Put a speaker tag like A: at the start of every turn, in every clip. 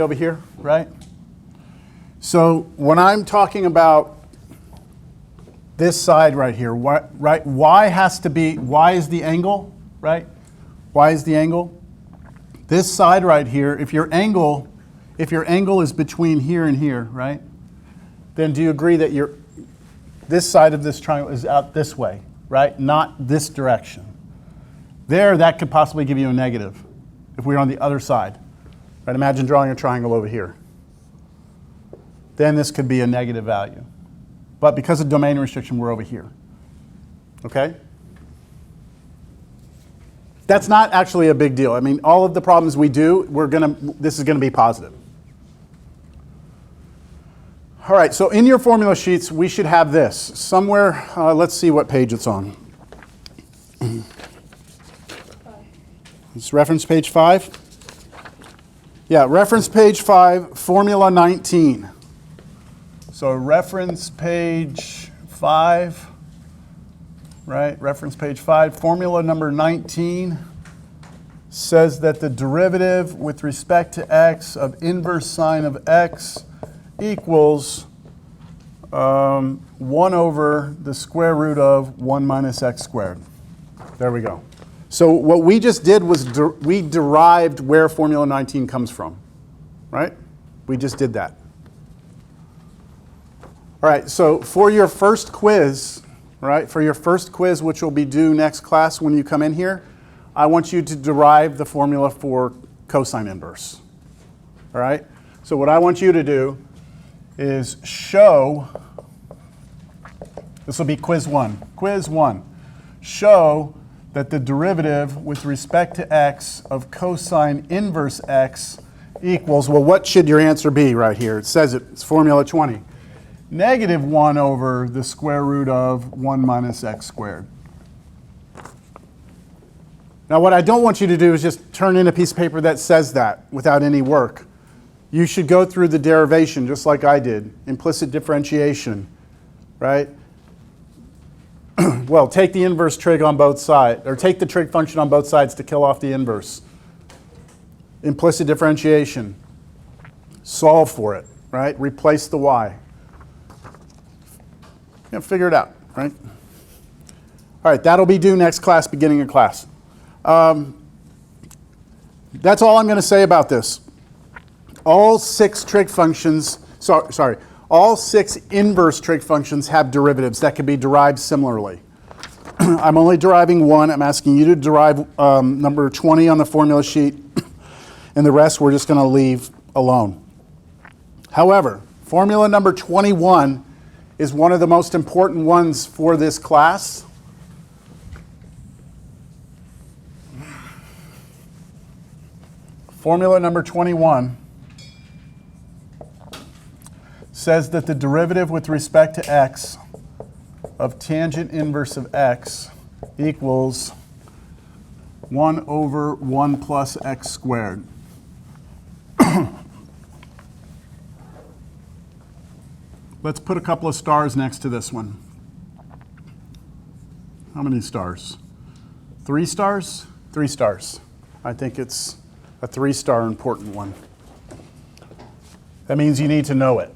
A: over here, right? So when I'm talking about this side right here, right? Y has to be, Y is the angle, right? Y is the angle. This side right here, if your angle is between here and here, right? Then do you agree that this side of this triangle is out this way, right? Not this direction. There, that could possibly give you a negative if we were on the other side. Right? Imagine drawing a triangle over here. Then this could be a negative value. But because of domain restriction, we're over here. Okay? That's not actually a big deal. I mean, all of the problems we do, this is going to be positive. All right, so in your formula sheets, we should have this. Somewhere, let's see what page it's on. It's reference page 5. Yeah, reference page 5, formula 19. So reference page 5, right? Reference page 5, formula number 19 says that the derivative with respect to x of inverse sine of x equals 1 over the square root of 1 minus x squared. There we go. So what we just did was we derived where formula 19 comes from, right? We just did that. All right, so for your first quiz, right, for your first quiz, which will be due next class when you come in here, I want you to derive the formula for cosine inverse. All right? So what I want you to do is show, this will be quiz 1. Quiz 1, show that the derivative with respect to x of cosine inverse x equals, well, what should your answer be right here? It says it, it's formula 20. Negative 1 over the square root of 1 minus x squared. Now what I don't want you to do is just turn in a piece of paper that says that without any work. You should go through the derivation just like I did, implicit differentiation, right? Well, take the inverse trig on both sides, or take the trig function on both sides to kill off the inverse. Implicit differentiation. Solve for it, right? Replace the y. Figure it out, right? All right, that'll be due next class, beginning of class. That's all I'm going to say about this. All 6 trig functions, all 6 inverse trig functions have derivatives that can be derived similarly. I'm only deriving one. I'm asking you to derive number 20 on the formula sheet, and the rest we're just going to leave alone. However, formula number 21 is one of the most important ones for this class. Formula number 21 says that the derivative with respect to x of tangent inverse of x equals 1 over 1 plus x squared. Let's put a couple of stars next to this one. How many stars? 3 stars? 3 stars. I think it's a 3-star important one. That means you need to know it.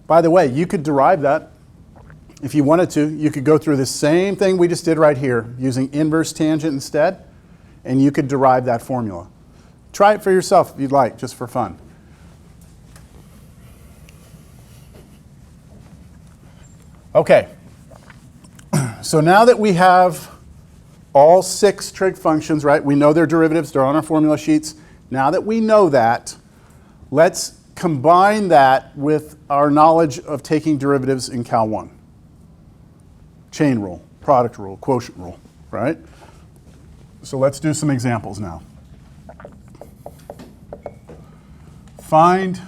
A: By the way, you could derive that if you wanted to. You could go through the same thing we just did right here using inverse tangent instead, and you could derive that formula. Try it for yourself if you'd like, just for fun. Okay, so now that we have all 6 trig functions, right? We know their derivatives, they're on our formula sheets. Now that we know that, let's combine that with our knowledge of taking derivatives in Cal 1. Chain rule, product rule, quotient rule, right? So let's do some examples now. Find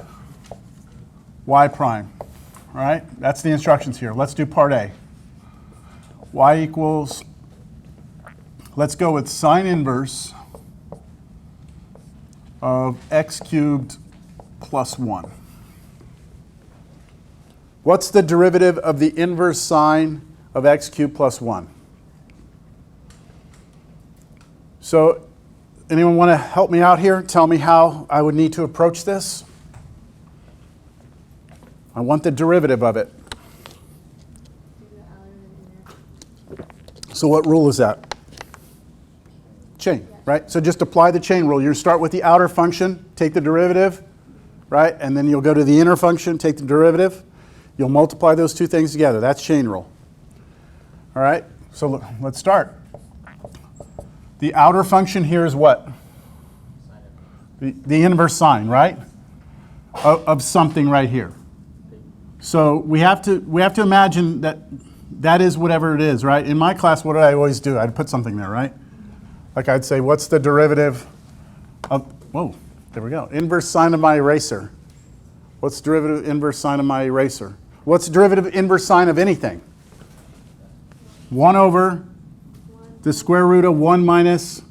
A: y prime, all right? That's the instructions here. Let's do part A. Y equals, let's go with sine inverse of x cubed plus 1. What's the derivative of the inverse sine of x cubed plus 1? So anyone want to help me out here? Tell me how I would need to approach this. I want the derivative of it. So what rule is that? Chain, right? So just apply the chain rule. You start with the outer function, take the derivative, right? And then you'll go to the inner function, take the derivative. You'll multiply those two things together. That's chain rule. All right, so let's start. The outer function here is what? The inverse sine, right? Of something right here. So we have to imagine that that is whatever it is, right? In my class, what did I always do? I'd put something there, right? Like I'd say, what's the derivative of, whoa, there we go. Inverse sine of my eraser. What's the derivative inverse sine of my eraser? What's the derivative inverse sine of anything? 1 over the square root of 1 minus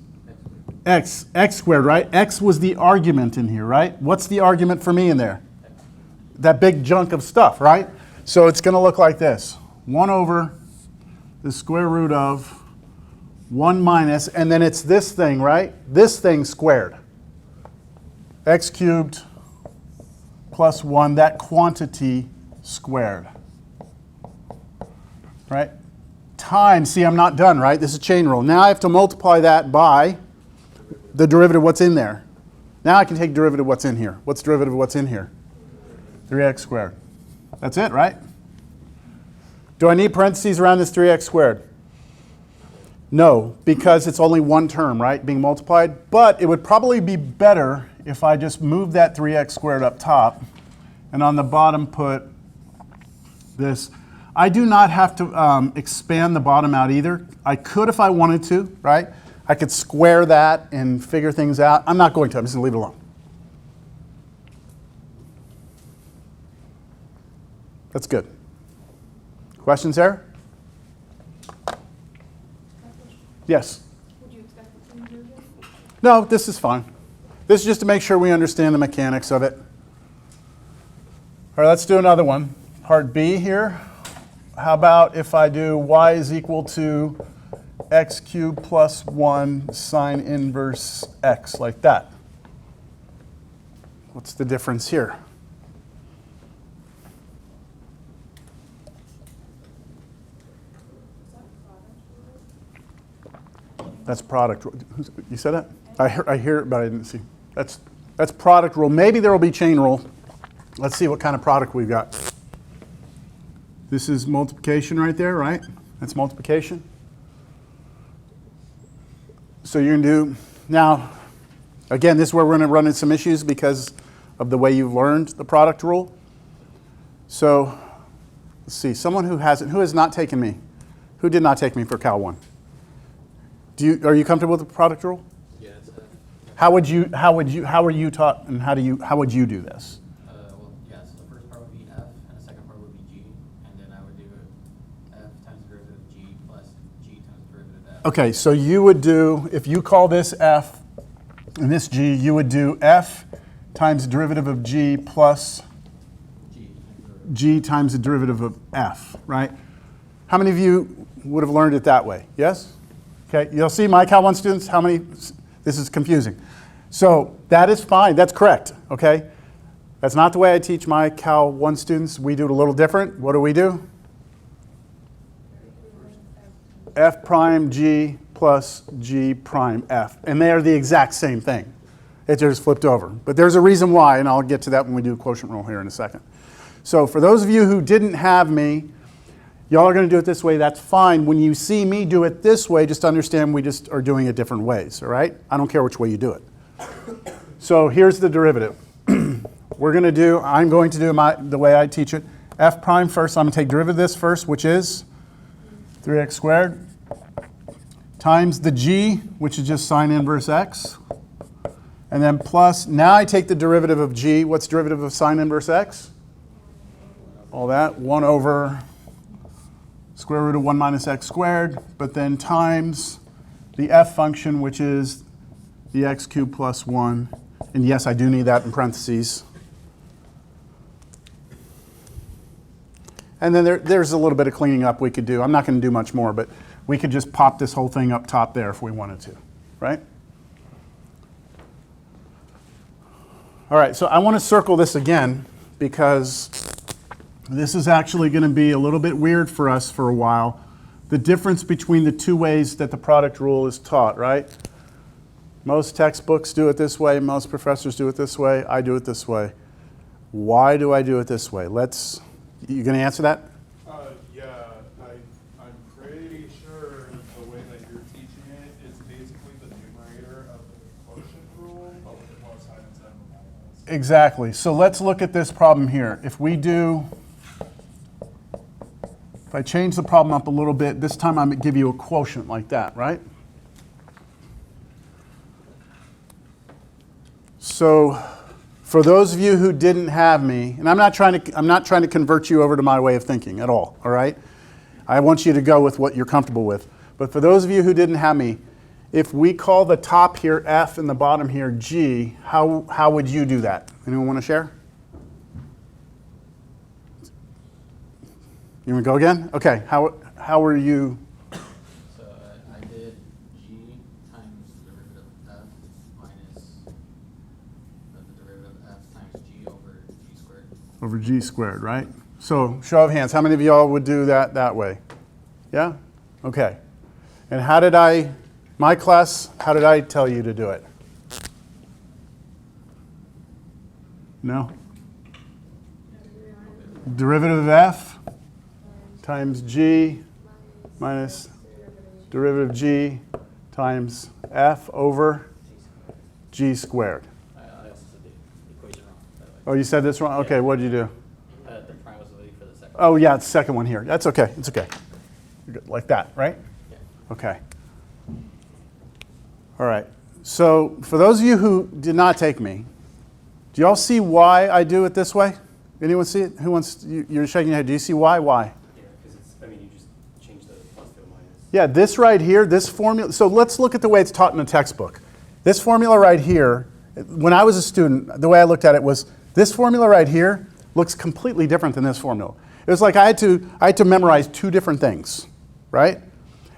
A: x squared, right? X was the argument in here, right? What's the argument for me in there? That big chunk of stuff, right? So it's going to look like this. 1 over the square root of 1 minus, and then it's this thing, right? This thing squared. X cubed plus 1, that quantity squared. Right? Times, see, I'm not done, right? This is chain rule. Now I have to multiply that by the derivative of what's in there. Now I can take derivative of what's in here. What's the derivative of what's in here? 3x squared. That's it, right? Do I need parentheses around this 3x squared? No, because it's only one term, right, being multiplied. But it would probably be better if I just moved that 3x squared up top and on the bottom put this. I do not have to expand the bottom out either. I could if I wanted to, right? I could square that and figure things out. I'm not going to. I'm just going to leave it alone. That's good. Questions there? Yes?
B: Would you expect the same version?
A: No, this is fine. This is just to make sure we understand the mechanics of it. All right, let's do another one. Part B here. How about if I do y is equal to x cubed plus 1 sine inverse x, like that? What's the difference here? That's product rule. You said that? I hear it, but I didn't see. That's product rule. Maybe there will be chain rule. Let's see what kind of product we've got. This is multiplication right there, right? That's multiplication. So you're going to do, now, again, this is where we're going to run into some issues because of the way you've learned the product rule. So let's see, someone who has not taken me. Who did not take me for Cal 1? Are you comfortable with the product rule?
C: Yeah, it's
A: How are you taught, and how would you do this?
C: well, yeah, so the first part would be f, and the second part would be g, and then I would do f times the derivative of g plus g times the derivative of f.
A: Okay, so you would do, if you call this f and this g, you would do f times the derivative of g plus g times the derivative of f, right? How many of you would have learned it that way? Yes? Okay, you'll see my Cal 1 students, how many, this is confusing. So that is fine, that's correct, okay? That's not the way I teach my Cal 1 students. We do it a little different. What do? F prime g plus g prime f. And they are the exact same thing. It's just flipped over. But there's a reason why, and I'll get to that when we do quotient rule here in a second. So for those of you who didn't have me, y'all are going to do it this way, that's fine. When you see me do it this way, just understand we just are doing it different ways, all right? I don't care which way you do it. So here's the derivative. I'm going to do the way I teach it. F prime first, I'm going to take derivative of this first, which is 3x squared, times the g, which is just sine inverse x, and then plus, now I take the derivative of g. What's derivative of sine inverse x? All that, 1 over square root of 1 minus x squared, but then times the f function, which is the x cubed plus 1. And yes, I do need that in parentheses. And then there's a little bit of cleaning up we could do. I'm not going to do much more, but we could just pop this whole thing up top there if we wanted to. right? All right, so I want to circle this again because this is actually going to be a little bit weird for us for a while. The difference between the two ways that the product rule is taught, right? Most textbooks do it this way, most professors do it this way, I do it this way. Why do I do it this way? You going to answer that?
D: Yeah, I'm pretty sure the way that you're teaching it is basically the numerator of the quotient rule, but with the plus sign instead of a minus.
A: Exactly. So let's look at this problem here. If I change the problem up a little bit, this time I'm going to give you a quotient like that, right? So for those of you who didn't have me, and I'm not trying to convert you over to my way of thinking at all right? I want you to go with what you're comfortable with. But for those of you who didn't have me, if we call the top here F and the bottom here G, how would you do that? Anyone want to share? You want to go again? Okay, how are you?
C: So I did G times the derivative of F minus the derivative of F times G over G squared.
A: Over G squared, right? So show of hands, how many of y'all would do that way? Yeah? Okay. And how did I tell you to do it? No? Derivative of F times G minus derivative of G times F over G squared.
C: I also said the equation wrong, by the way.
A: Oh, you said this wrong? Okay, what did you do?
C: The prime was waiting for the second.
A: Oh, yeah, it's the second one here. That's okay. It's okay. You're good. Like that, right?
C: Yeah.
A: Okay. All right. So for those of you who did not take me, do y'all see why I do it this way? Anyone see it? Who wants? You're shaking your head. Do you see why? Why?
E: Yeah, because you just change the plus to a minus.
A: Yeah, this right here, this formula. So let's look at the way it's taught in the textbook. This formula right here, when I was a student, the way I looked at it was this formula right here looks completely different than this formula. It was like I had to memorize two different things, right?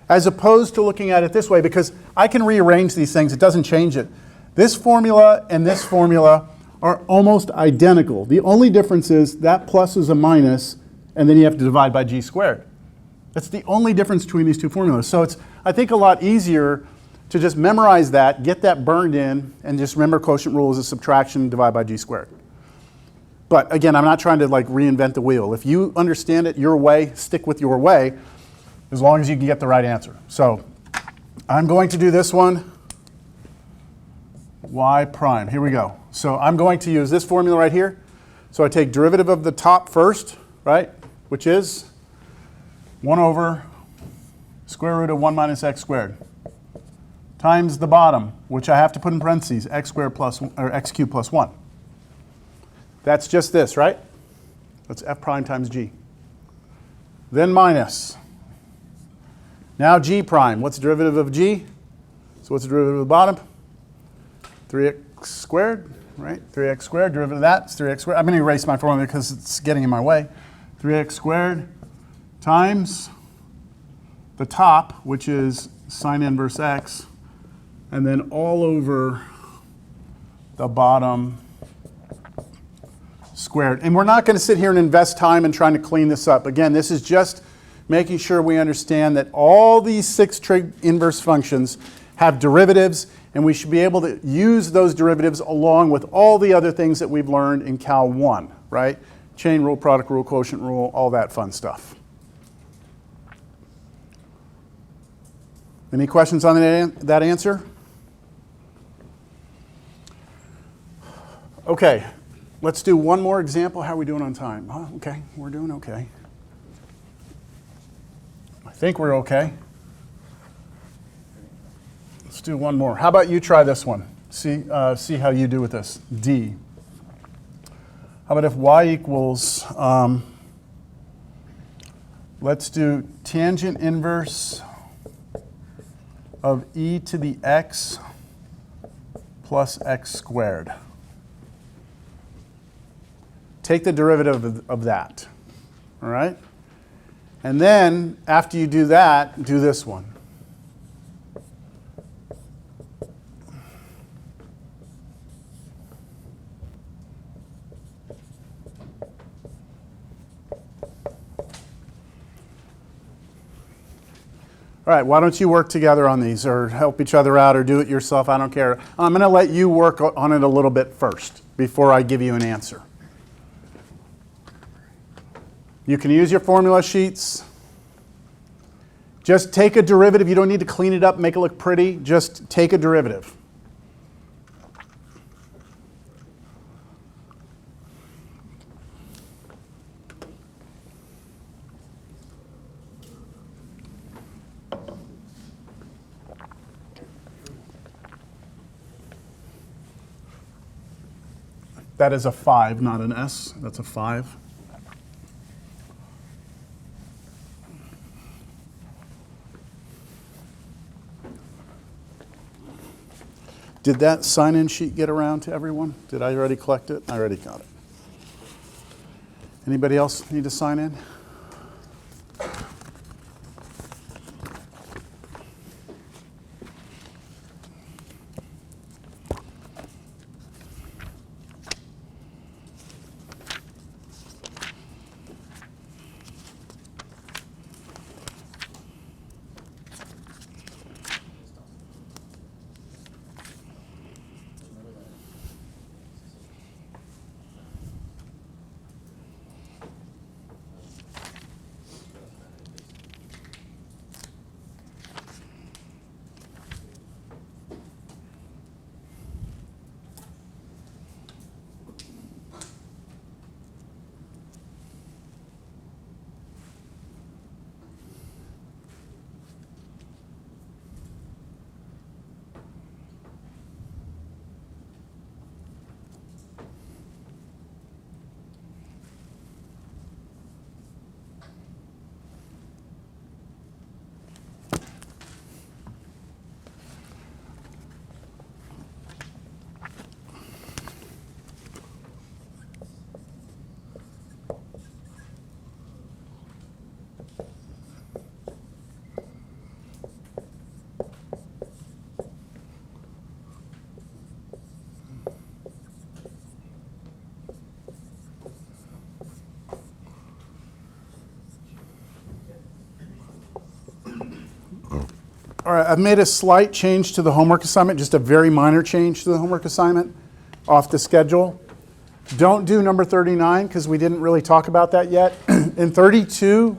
A: As opposed to looking at it this way, because I can rearrange these things, it doesn't change it. This formula and this formula are almost identical. The only difference is that plus is a minus, and then you have to divide by G squared. That's the only difference between these two formulas. So it's, I think, a lot easier to just memorize that, get that burned in, and just remember quotient rule is a subtraction, divide by G squared. But again, I'm not trying to like reinvent the wheel. If you understand it your way, stick with your way, as long as you can get the right answer. So I'm going to do this one, y prime. Here we go. So I'm going to use this formula right here. So I take derivative of the top first, right, which is 1 over square root of 1 minus x squared times the bottom, which I have to put in parentheses, x squared plus, or x cubed plus 1. That's just this, right? That's f prime times g. Then minus. Now g prime. What's the derivative of g? So what's the derivative of the bottom? 3x squared, right? 3x squared, derivative of that is 3x squared. I'm going to erase my formula because it's getting in my way. 3x squared times the top, which is sine inverse x, and then all over the bottom squared. And we're not going to sit here and invest time in trying to clean this up. Again, this is just making sure we understand that all these 6 trig inverse functions have derivatives, and we should be able to use those derivatives along with all the other things that we've learned in Cal 1, right? Chain rule, product rule, quotient rule, all that fun stuff. Any questions on that answer? Okay, let's do one more example. How are we doing on time? Oh, okay, we're doing okay. I think we're okay. Let's do one more. How about you try this one? See how you do with this. D. How about if y equals, let's do tangent inverse of e to the x plus x squared. Take the derivative of that, all right? And then, after you do that, do this one. All right, why don't you work together on these or help each other out or do it yourself? I don't care. I'm going to let you work on it a little bit first before I give you an answer. You can use your formula sheets. Just take a derivative. You don't need to clean it up, make it look pretty. Just take a derivative. That is a 5, not an S. That's a 5. Did that sign-in sheet get around to everyone? Did I already collect it? I already got it. Anybody else need to sign in? All right, I've made a slight change to the homework assignment, just a very minor change to the homework assignment off the schedule. Don't do number 39 because we didn't really talk about that yet. In 32,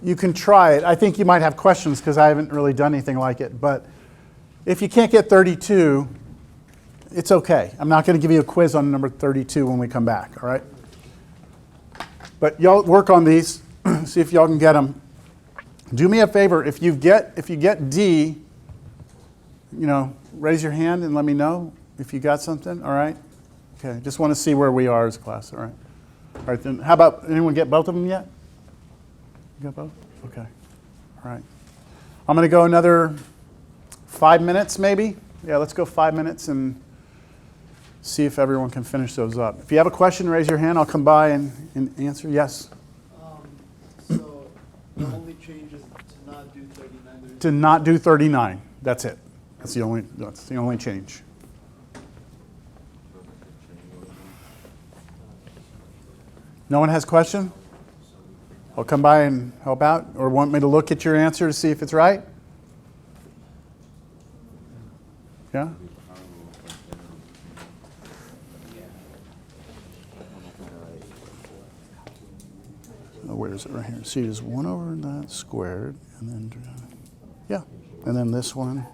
A: you can try it. I think you might have questions because I haven't really done anything like it. But if you can't get 32, it's okay. I'm not going to give you a quiz on number 32 when we come back, all right? But y'all work on these, see if y'all can get them. Do me a favor, if you get D, raise your hand and let me know if you got something, all right? Okay, just want to see where we are as a class, all right? All right, then how about, anyone get both of them yet? You got both? Okay, all right. I'm going to go another 5 minutes maybe. Yeah, let's go 5 minutes and see if everyone can finish those up. If you have a question, raise your hand. I'll come by and answer. Yes?
F: So the only change is to not do 39.
A: To not do 39. That's it. That's the only change. No one has a question? I'll come by and help out, or want me to look at your answer to see if it's right? Yeah? Oh, where is it? Right here. See, there's 1 over that squared, and then, yeah. And then this one,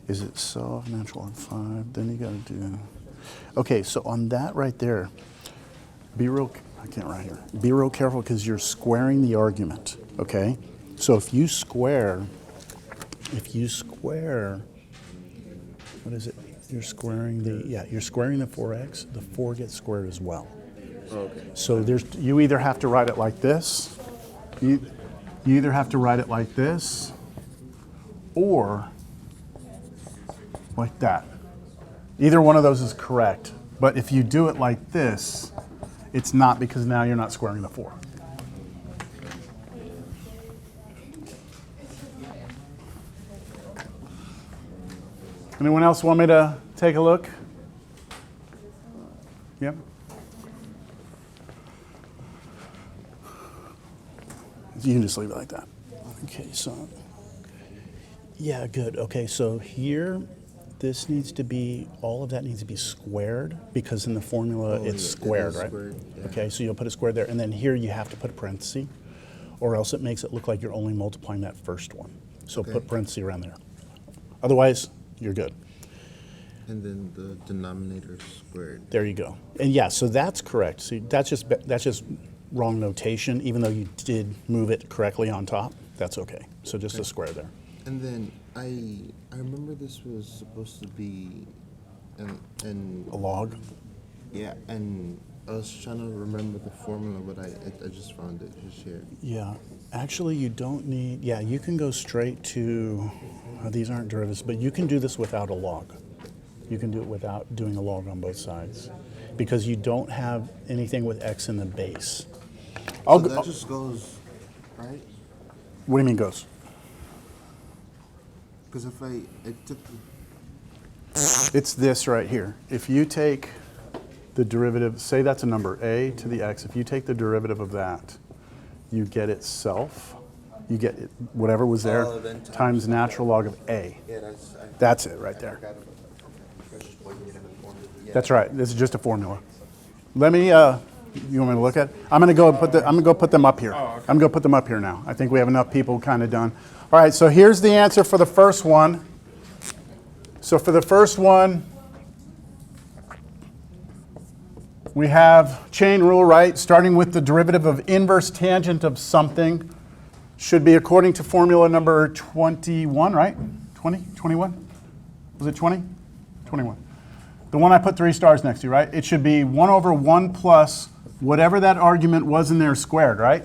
A: is itself natural log 5. Then you got to do, okay, so on that right there, be real, I can't write here. Be real careful because you're squaring the argument, okay? So if you square, what is it? You're squaring you're squaring the 4x, the 4 gets squared as well.
G: Okay.
A: So you either have to write it like this, you either have to write it like this, or like that. Either one of those is correct, but if you do it like this, it's not, because now you're not squaring the 4. Anyone else want me to take a look? Yep. You can just leave it like that. Okay, so Yeah, good. Okay, so here, this needs to be, all of that needs to be squared because in the formula
G: Oh,
A: it's
G: yeah, it
A: squared,
G: is
A: right?
G: squared, yeah.
A: Okay, so you'll put a square there, and then here you have to put a parenthesis, or else it makes it look like you're only multiplying that first one. So
G: Okay.
A: put parenthesis around there. Otherwise, you're good.
G: And then the denominator squared.
A: There you go. And yeah, so that's correct. See, that's just wrong notation, even though you did move it correctly on top. That's okay. So just a square there.
G: And then I remember this was supposed to be an
A: A log.
G: yeah, and I was trying to remember the formula, but I just found it just here.
A: Yeah, actually you don't need, yeah, you can go straight to, these aren't derivatives, but you can do this without a log. You can do it without doing a log on both sides because you don't have anything with x in the base.
G: So that just goes, right?
A: What do you mean goes?
G: Because if I took the,
A: It's this right here. If you take the derivative, say that's a number, a to the x, if you take the derivative of that, you get itself, you get it, whatever was there,
G: Oh, then
A: times natural log of a.
G: yeah,
A: That's it right there.
G: forgot about that. I was just plugging it in the formula. Yeah.
A: That's right. This is just a formula. Let me. You want me to look at it? I'm gonna go put them up here.
D: Oh, okay.
A: I'm gonna put them up here now. I think we have enough people kind of done. All right. So here's the answer for the first one. So for the first one, we have chain rule, right? Starting with the derivative of inverse tangent of something should be according to formula number 21, right? 20? 21? Was it 20? 21. The one I put 3 stars next to, right? It should be 1 over 1 plus whatever that argument was in there squared, right?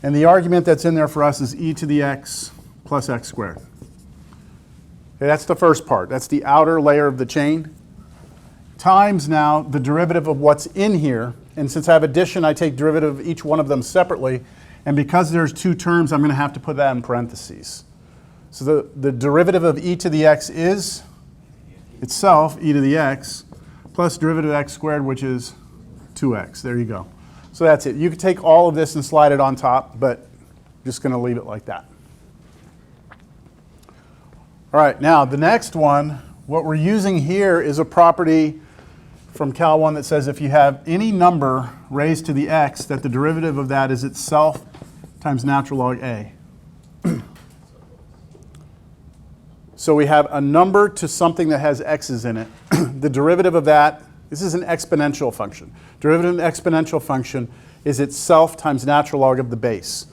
A: And the argument that's in there for us is e to the x plus x squared. Okay, that's the first part. That's the outer layer of the chain. Times now the derivative of what's in here. And since I have addition, I take derivative of each one of them separately. And because there's 2 terms, I'm going to have to put that in parentheses. So the derivative of e to the x is itself e to the x plus derivative of x squared, which is 2x. There you go. So that's it. You could take all of this and slide it on top, but I'm just going to leave it like that. All right, now the next one, what we're using here is a property from Cal 1 that says if you have any number raised to the x, that the derivative of that is itself times natural log a. So we have a number to something that has x's in it. The derivative of that, this is an exponential function. Derivative of an exponential function is itself times natural log of the base.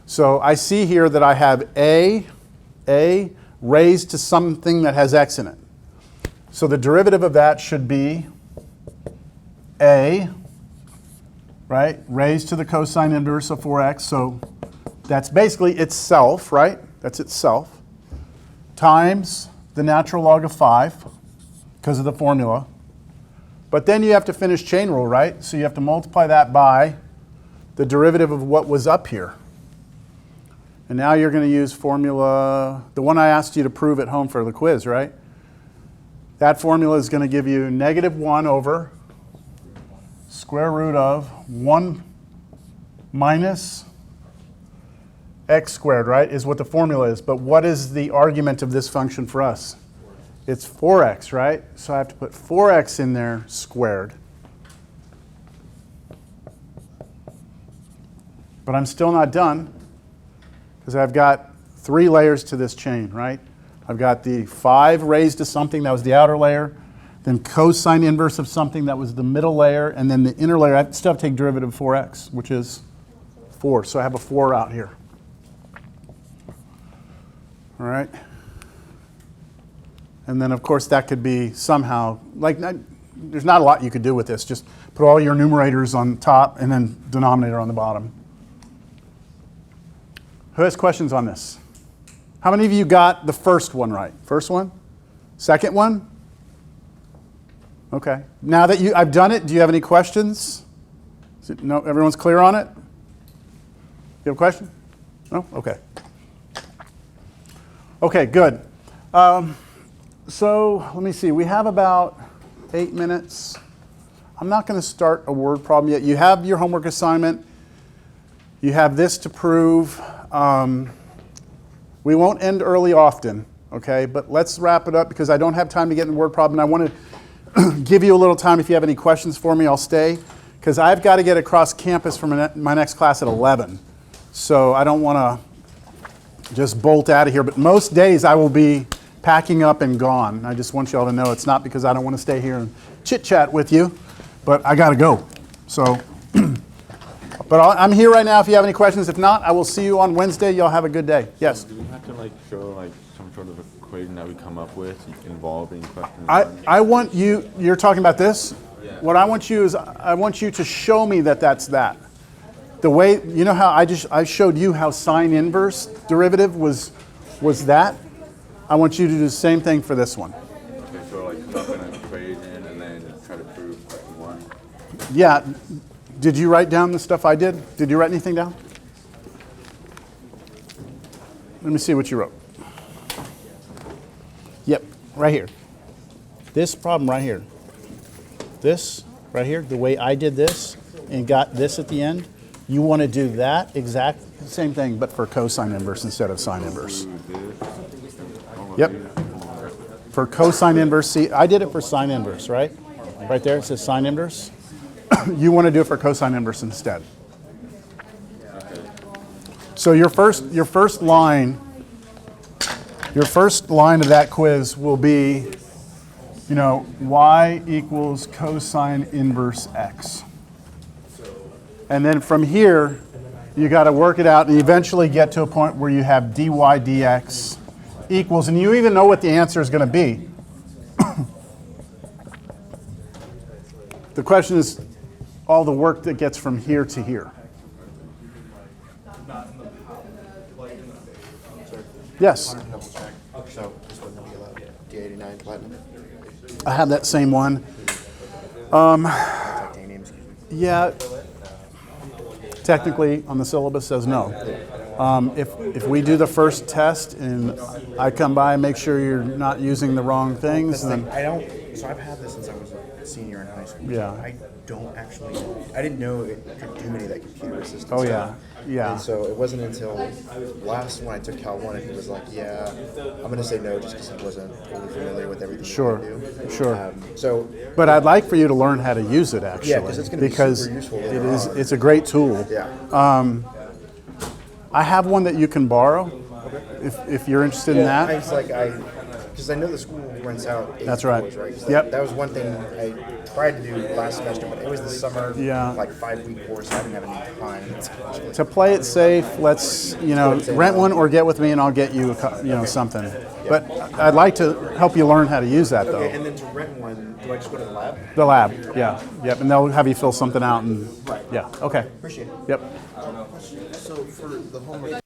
A: So I see here that I have a raised to something that has x in it. So the derivative of that should be a, right, raised to the cosine inverse of 4x. So that's basically itself, right? That's itself. Times the natural log of 5 because of the formula. But then you have to finish chain rule, right? So you have to multiply that by the derivative of what was up here. And now you're going to use formula, the one I asked you to prove at home for the quiz, right? That formula is going to give you negative 1 over square root of 1 minus x squared, right, is what the formula is. But what is the argument of this function for us? It's 4x, right? So I have to put 4x in there squared. But I'm still not done because I've got 3 layers to this chain, right? I've got the 5 raised to something that was the outer layer, then cosine inverse of something that was the middle layer, and then the inner layer. I still have to take derivative of 4x, which is 4. So I have a 4 out here. All right. And then, of course, that could be somehow, there's not a lot you could do with this. Just put all your numerators on top and then denominator on the bottom. Who has questions on this? How many of you got the first one right? First one? Second one? Okay. Now that I've done it, do you have any questions? No, everyone's clear on it? You have a question? No? Okay. Okay, good. So let me see. We have about 8 minutes. I'm not going to start a word problem yet. You have your homework assignment. You have this to prove. We won't end early often, okay? But let's wrap it up because I don't have time to get in the word problem. I want to give you a little time. If you have any questions for me, I'll stay because I've got to get across campus for my next class at 11. So I don't want to just bolt out of here. But most days I will be packing up and gone. I just want you all to know it's not because I don't want to stay here and chit-chat with you, but I got to go. So, but I'm here right now if you have any questions. If not, I will see you on Wednesday. Y'all have a good day. Yes?
H: Do we have to like show like some sort of equation that we come up with involving questions?
A: I want you, you're talking about this?
H: Yeah.
A: What I want you is, I want you to show me that that's that. The way, you know how I showed you how sine inverse derivative was that? I want you to do the same thing for this one.
H: Okay, so like come up with an equation and then try to prove question one.
A: Yeah. Did you write down the stuff I did? Did you write anything down? Let me see what you wrote. Yep, right here. This problem right here. This right here, the way I did this and got this at the end, you want to do that exact same thing, but for cosine inverse instead of sine inverse. Yep. For cosine inverse, see, I did it for sine inverse, right? Right there, it says sine inverse. You want to do it for cosine inverse instead. So your first line of that quiz will be, you know, y equals cosine inverse x. And then from here, you got to work it out and eventually get to a point where you have dy dx equals, and you even know what the answer is going to be. The question is all the work that gets from here to here. Yes,
G: So this one will be allowed. D89 platinum.
A: I have that same one.
G: Titanium, excuse me.
A: Yeah, technically on the syllabus says no. If we do the first test and I come by and make sure you're not using the wrong things, then
I: I don't. So I've had this since I was a senior in high school.
A: Yeah.
I: So I don't actually. I didn't know it could do any of that computer assisted
A: oh
I: stuff.
A: yeah.
I: And so it wasn't until last when I took Cal 1 and he was like, yeah, I'm going to say no just because he wasn't fully familiar with everything
A: Sure,
I: you can do.
A: sure.
I: So
A: But I'd like for you to learn how to use it actually.
I: Yeah, 'cause it's gonna be
A: because
I: super useful
A: it
I: later
A: is.
I: on.
A: It's a great tool.
I: yeah.
A: I have one that you can borrow if you're interested in
I: I
A: that.
I: was like, because I know the school rents out. 8
A: That's right.
I: floors, right? 'Cause
A: Yep.
I: That was one thing I tried to do last semester, but it was the summer,
A: Yeah.
I: like 5-week course. So I didn't have any time.
A: To play it safe, let's rent one or get with me and I'll get you something. But I'd like to help you learn how to use that though.
I: Okay, and then to rent one, do I just go to the lab?
A: The lab, yeah, yep, and they'll have you fill something out and yeah, okay,
I: Appreciate it.
A: yep.
G: So for the homework.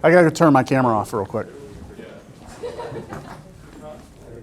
A: I gotta turn my camera off real quick.